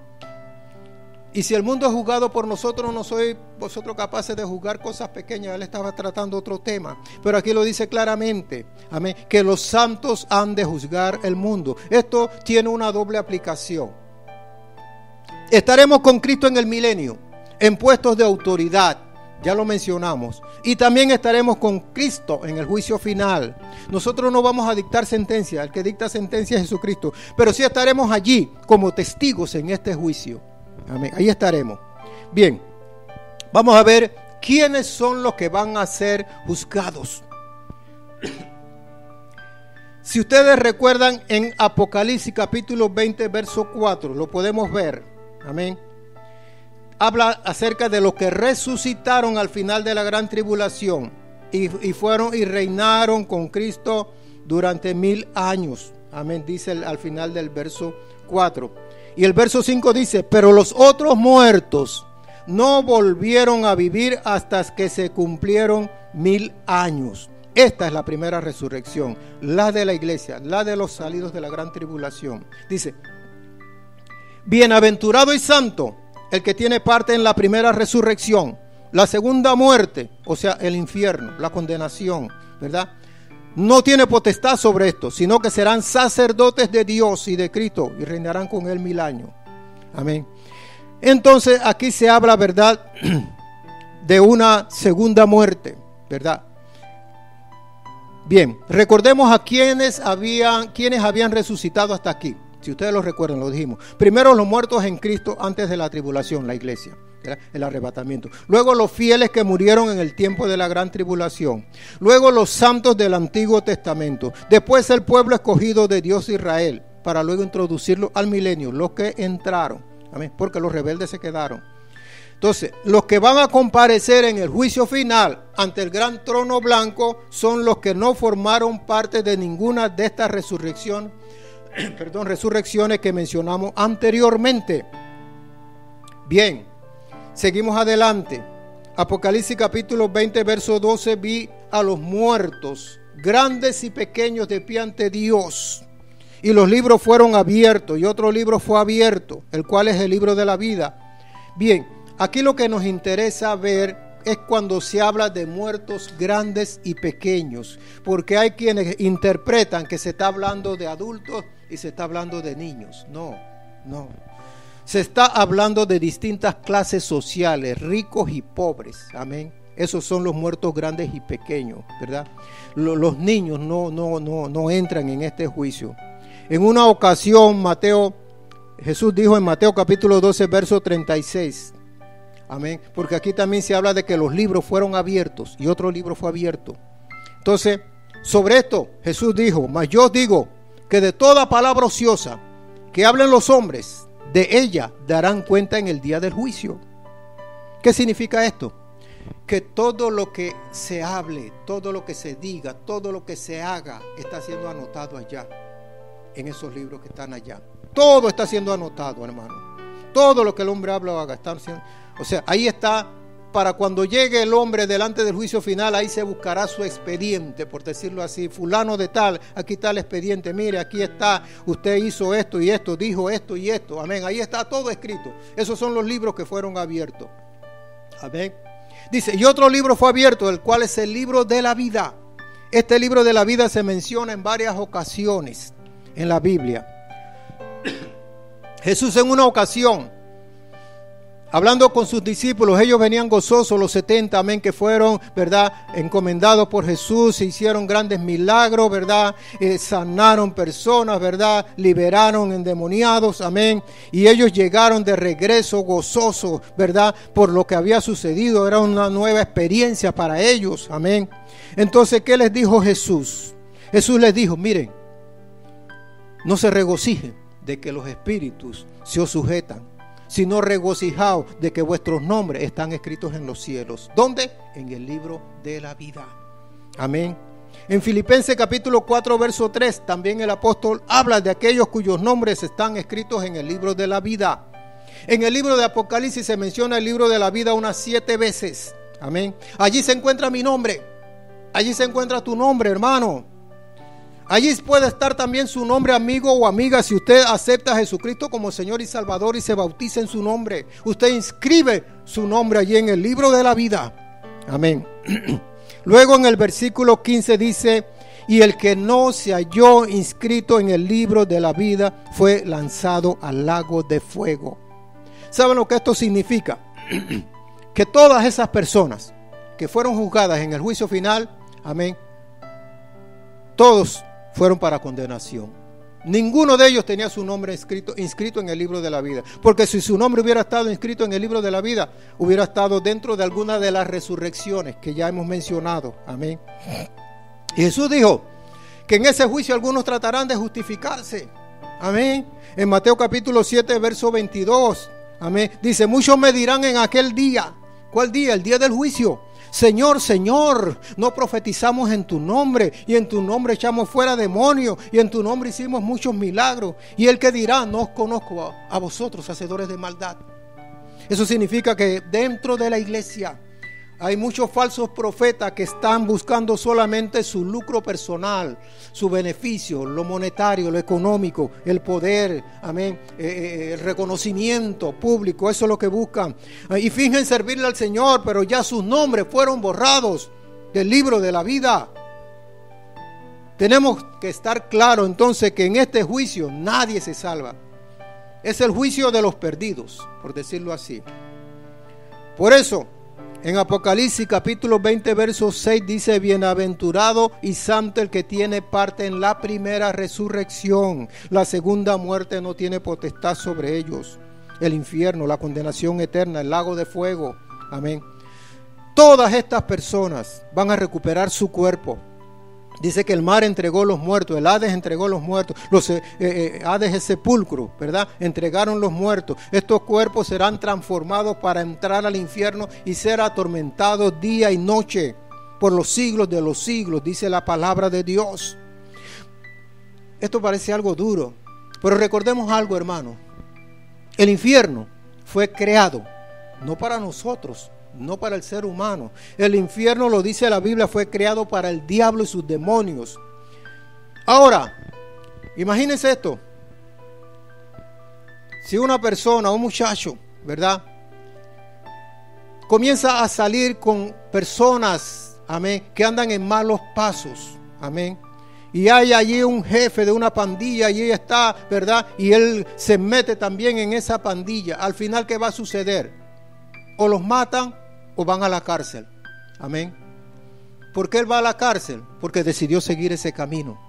Y si el mundo es juzgado por nosotros, ¿no sois vosotros capaces de juzgar cosas pequeñas? Él estaba tratando otro tema, pero aquí lo dice claramente, amén, que los santos han de juzgar el mundo. Esto tiene una doble aplicación. Estaremos con Cristo en el milenio, en puestos de autoridad, ya lo mencionamos, y también estaremos con Cristo en el juicio final. Nosotros no vamos a dictar sentencia, el que dicta sentencia es Jesucristo, pero sí estaremos allí como testigos en este juicio. Amén. Ahí estaremos. Bien, vamos a ver quiénes son los que van a ser juzgados. Si ustedes recuerdan en Apocalipsis capítulo 20 verso 4, lo podemos ver. Amén. Habla acerca de los que resucitaron al final de la gran tribulación y fueron y reinaron con Cristo durante 1000 años. Amén, dice al final del verso 4. Y el verso 5 dice: pero los otros muertos no volvieron a vivir hasta que se cumplieron 1000 años. Esta es la primera resurrección, la de la iglesia, la de los salidos de la gran tribulación. Dice: bienaventurado y santo el que tiene parte en la primera resurrección. La segunda muerte, o sea el infierno, la condenación, ¿verdad?, no tiene potestad sobre esto, sino que serán sacerdotes de Dios y de Cristo y reinarán con él 1000 años. Amén. Entonces aquí se habla, ¿verdad?, de una segunda muerte, ¿verdad? Bien, recordemos a quienes habían resucitado hasta aquí. Si ustedes lo recuerdan, lo dijimos. Primero los muertos en Cristo antes de la tribulación, la iglesia, ¿verdad?, el arrebatamiento. Luego los fieles que murieron en el tiempo de la gran tribulación. Luego los santos del Antiguo Testamento. Después el pueblo escogido de Dios Israel, para luego introducirlo al milenio, los que entraron. Amén, porque los rebeldes se quedaron. Entonces, los que van a comparecer en el juicio final ante el gran trono blanco son los que no formaron parte de ninguna de estas resurrecciones que mencionamos anteriormente. Bien, seguimos adelante. Apocalipsis capítulo 20 verso 12: vi a los muertos, grandes y pequeños, de pie ante Dios, y los libros fueron abiertos, y otro libro fue abierto, el cual es el libro de la vida. Bien, aquí lo que nos interesa ver es cuando se habla de muertos grandes y pequeños, porque hay quienes interpretan que se está hablando de adultos y se está hablando de niños. No. Se está hablando de distintas clases sociales, ricos y pobres. Amén. Esos son los muertos grandes y pequeños, ¿verdad? Los niños no entran en este juicio. En una ocasión, Jesús dijo en Mateo capítulo 12, verso 36. Amén. Porque aquí también se habla de que los libros fueron abiertos y otro libro fue abierto. Entonces, sobre esto, Jesús dijo: mas yo os digo que de toda palabra ociosa que hablen los hombres, de ella darán cuenta en el día del juicio. ¿Qué significa esto? Que todo lo que se hable, todo lo que se diga, todo lo que se haga está siendo anotado allá, en esos libros que están allá. Todo está siendo anotado, hermano. Todo lo que el hombre habla o haga está siendo... O sea, ahí está, para cuando llegue el hombre delante del juicio final, ahí se buscará su expediente, por decirlo así. Fulano de tal, aquí está el expediente, mire, aquí está, usted hizo esto y esto, dijo esto y esto, amén. Ahí está todo escrito. Esos son los libros que fueron abiertos. Amén. Dice: y otro libro fue abierto, el cual es el libro de la vida. Este libro de la vida se menciona en varias ocasiones en la Biblia. Jesús en una ocasión hablando con sus discípulos, ellos venían gozosos, los 70, amén, que fueron, ¿verdad?, encomendados por Jesús, se hicieron grandes milagros, ¿verdad?, sanaron personas, ¿verdad?, liberaron endemoniados, amén, y ellos llegaron de regreso gozosos, ¿verdad?, por lo que había sucedido, era una nueva experiencia para ellos, amén. Entonces, ¿qué les dijo Jesús? Jesús les dijo, miren, no se regocijen de que los espíritus se os sujetan, sino regocijaos de que vuestros nombres están escritos en los cielos. ¿Dónde? En el libro de la vida. Amén. En Filipenses capítulo 4, verso 3, también el apóstol habla de aquellos cuyos nombres están escritos en el libro de la vida. En el libro de Apocalipsis se menciona el libro de la vida unas 7 veces. Amén. Allí se encuentra mi nombre. Allí se encuentra tu nombre, hermano. Allí puede estar también su nombre, amigo o amiga, si usted acepta a Jesucristo como Señor y Salvador y se bautiza en su nombre. Usted inscribe su nombre allí en el libro de la vida. Amén. Luego en el versículo 15 dice, y el que no se halló inscrito en el libro de la vida fue lanzado al lago de fuego. ¿Saben lo que esto significa? Que todas esas personas que fueron juzgadas en el juicio final, amén, todos fueron para condenación. Ninguno de ellos tenía su nombre inscrito en el libro de la vida, porque si su nombre hubiera estado inscrito en el libro de la vida, hubiera estado dentro de alguna de las resurrecciones que ya hemos mencionado. Amén. Y Jesús dijo que en ese juicio algunos tratarán de justificarse. Amén. En Mateo capítulo 7, verso 22. Amén. Dice, muchos me dirán en aquel día. ¿Cuál día? El día del juicio. Señor, Señor, no profetizamos en tu nombre, y en tu nombre echamos fuera demonios, y en tu nombre hicimos muchos milagros. Y el que dirá, no os conozco a vosotros, hacedores de maldad. Eso significa que dentro de la iglesia hay muchos falsos profetas que están buscando solamente su lucro personal, su beneficio, lo monetario, lo económico, el poder, amén, el reconocimiento público. Eso es lo que buscan. Y fingen servirle al Señor, pero ya sus nombres fueron borrados del libro de la vida. Tenemos que estar claros entonces que en este juicio nadie se salva. Es el juicio de los perdidos, por decirlo así. Por eso, en Apocalipsis capítulo 20 verso 6 dice, bienaventurado y santo el que tiene parte en la primera resurrección. La segunda muerte no tiene potestad sobre ellos. El infierno, la condenación eterna, el lago de fuego. Amén. Todas estas personas van a recuperar su cuerpo. Dice que el mar entregó los muertos, el Hades entregó los muertos, Hades es sepulcro, ¿verdad? Entregaron los muertos. Estos cuerpos serán transformados para entrar al infierno y ser atormentados día y noche por los siglos de los siglos, dice la palabra de Dios. Esto parece algo duro, pero recordemos algo, hermano. El infierno fue creado, no para nosotros, no para el ser humano. El infierno, lo dice la Biblia, fue creado para el diablo y sus demonios. Ahora, imagínense esto. Si una persona, un muchacho, ¿verdad?, comienza a salir con personas, amén, que andan en malos pasos, amén, y hay allí un jefe de una pandilla y ella está, ¿verdad?, y él se mete también en esa pandilla. Al final, ¿qué va a suceder? O los matan o van a la cárcel. Amén. ¿Por qué él va a la cárcel? Porque decidió seguir ese camino.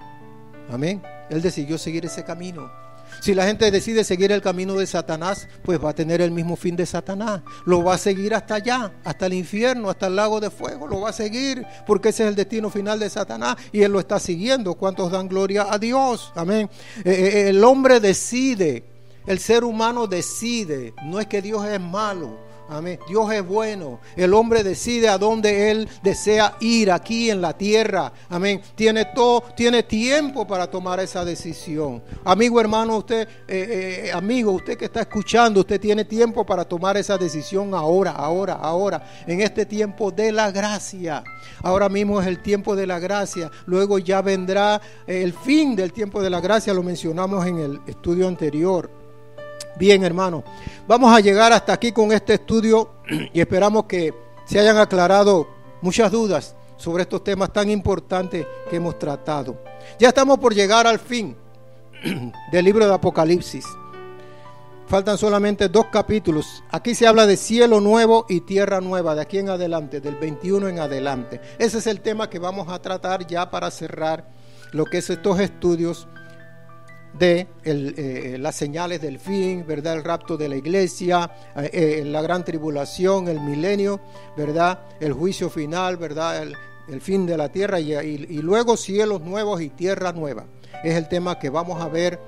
Amén. Él decidió seguir ese camino. Si la gente decide seguir el camino de Satanás, pues va a tener el mismo fin de Satanás. Lo va a seguir hasta allá, hasta el infierno, hasta el lago de fuego. Lo va a seguir porque ese es el destino final de Satanás y él lo está siguiendo. ¿Cuántos dan gloria a Dios? Amén. El hombre decide, el ser humano decide. No es que Dios es malo. Amén. Dios es bueno. El hombre decide a dónde él desea ir aquí en la tierra. Amén. Tiene tiempo para tomar esa decisión. Amigo, hermano, usted que está escuchando, usted tiene tiempo para tomar esa decisión ahora, en este tiempo de la gracia. Ahora mismo es el tiempo de la gracia. Luego ya vendrá el fin del tiempo de la gracia. Lo mencionamos en el estudio anterior. Bien, hermano, vamos a llegar hasta aquí con este estudio y esperamos que se hayan aclarado muchas dudas sobre estos temas tan importantes que hemos tratado. Ya estamos por llegar al fin del libro de Apocalipsis. faltan solamente 2 capítulos. Aquí se habla de cielo nuevo y tierra nueva, de aquí en adelante, del 21 en adelante. Ese es el tema que vamos a tratar ya para cerrar lo que es estos estudios de las señales del fin, ¿verdad? El rapto de la iglesia, la gran tribulación, el milenio, ¿verdad? El juicio final, ¿verdad? El fin de la tierra y luego cielos nuevos y tierra nueva. Es el tema que vamos a ver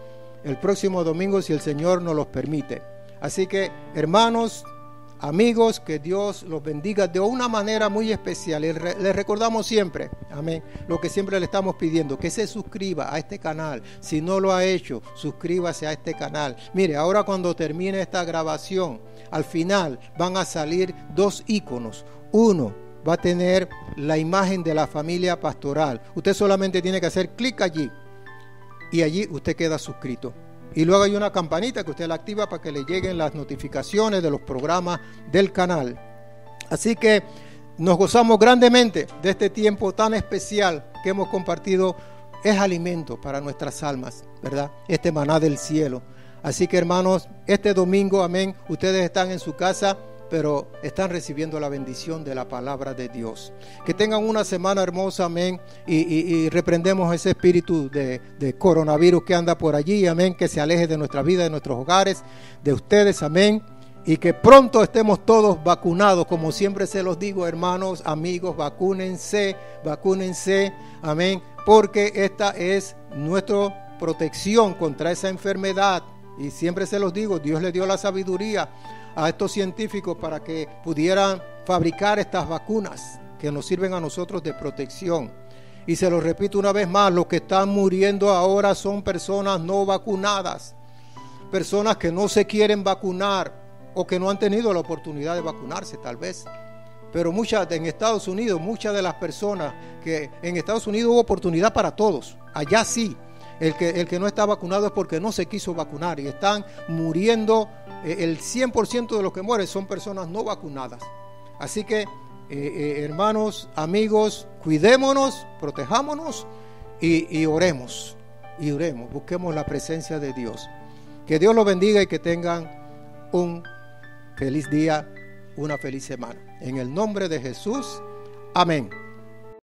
el próximo domingo, si el Señor nos los permite. Así que, hermanos, amigos, que Dios los bendiga de una manera muy especial. Les recordamos siempre, amén, lo que siempre le estamos pidiendo, que se suscriba a este canal. Si no lo ha hecho, suscríbase a este canal. Mire, ahora cuando termine esta grabación, al final van a salir 2 iconos. Uno va a tener la imagen de la familia pastoral. Usted solamente tiene que hacer clic allí y allí usted queda suscrito. Y luego hay una campanita que usted la activa para que le lleguen las notificaciones de los programas del canal. Así que nos gozamos grandemente de este tiempo tan especial que hemos compartido. Es alimento para nuestras almas, ¿verdad? Este maná del cielo. Así que, hermanos, este domingo, amén, ustedes están en su casa, pero están recibiendo la bendición de la palabra de Dios. Que tengan una semana hermosa, amén, y reprendemos ese espíritu de coronavirus que anda por allí, amén, que se aleje de nuestra vida, de nuestros hogares, de ustedes, amén, y que pronto estemos todos vacunados, como siempre se los digo, hermanos, amigos, vacúnense, amén, porque esta es nuestra protección contra esa enfermedad, y siempre se los digo, Dios le dio la sabiduría a estos científicos para que pudieran fabricar estas vacunas que nos sirven a nosotros de protección. Y se lo repito una vez más, los que están muriendo ahora son personas no vacunadas, personas que no se quieren vacunar o que no han tenido la oportunidad de vacunarse tal vez. Pero en Estados Unidos, muchas de las personas que en Estados Unidos hubo oportunidad para todos, allá sí. El que no está vacunado es porque no se quiso vacunar y están muriendo. El 100% de los que mueren son personas no vacunadas. Así que, hermanos, amigos, cuidémonos, protejámonos y oremos. Busquemos la presencia de Dios. Que Dios los bendiga y que tengan un feliz día, una feliz semana. En el nombre de Jesús, amén.